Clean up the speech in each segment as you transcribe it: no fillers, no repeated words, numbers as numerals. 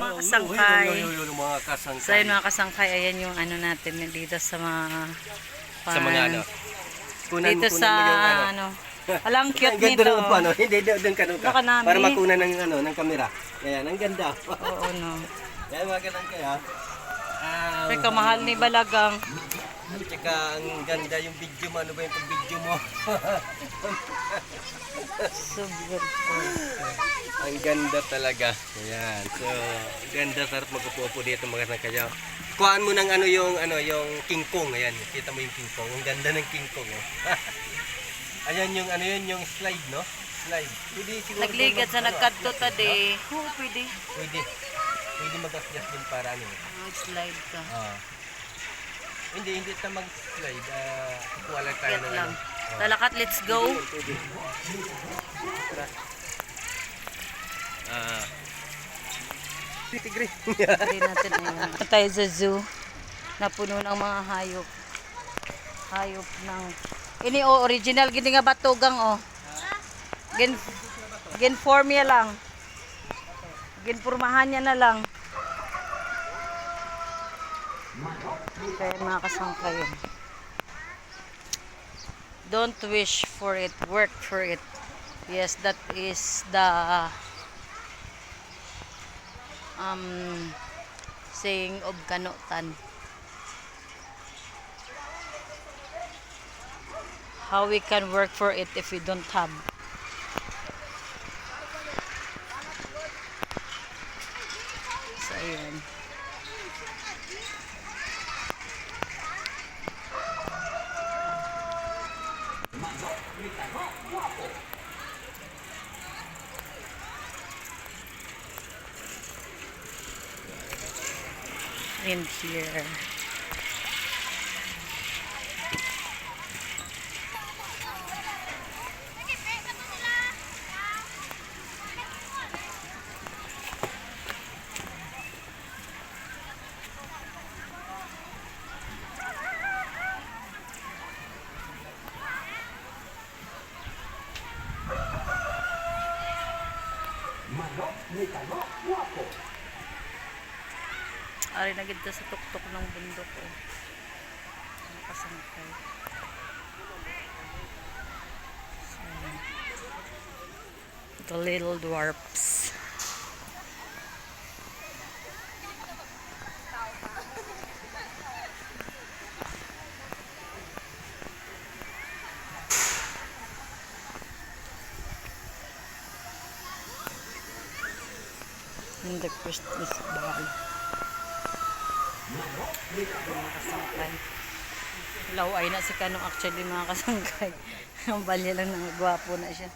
Mga kasangkay. Mga kasangkay. So yun mga kasangkay, ayan yung ano natin dito sa mga Sa mga ano. Dito sa ano. Alang cute Ang ganda nito. ng ano, hindi doon ka doon ka. Baka namin. Para makunan ng ano, ng kamera. Ayan, ang ganda. Oo, no. Ayan, mga kasangkay ha. Teka, mahal ni Balagang. At saka ang ganda yung video mo. Ano ba yung video mo? So beautiful. Ang ganda talaga. Ayan. So, ganda, sarap mag-upo dito mga kasangkay. Kuhaan mo ng ano yung King Kong. Ayan, kita mo yung King Kong. Ang ganda ng King Kong. Oh. Ayan yung ano yun, yung slide, no? Slide. Pwede siguro Nagligad sa nagkadto tadi. Oo, pwede. Pwede mag-adjust din para ano. Mag-slide ka. Hindi ito mag-slide. Kukuha lang tayo Get ng lang. ano. Talakat, let's go. Tigre. Hindi natin ayan. Tayo sa zoo na puno ng mga hayop. Hayop ng ini original gini nga batugang Gen formya lang. Ginpormahan niya na lang. Kaya mga kasangkay. Don't wish for it, work for it. Yes, that is the saying of Kanutan. How we can work for it if we don't have. So, ayan. In here. Ari na gid sa tuktok ng bundok nakasangkay. The little dwarfs. In the Christmas ball. Mga kasangkay. Laway na si Kanong actually mga kasangkay. Ang balya lang nang gwapo na siya.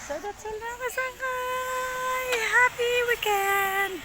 So that's all mga kasangkay. Happy weekend!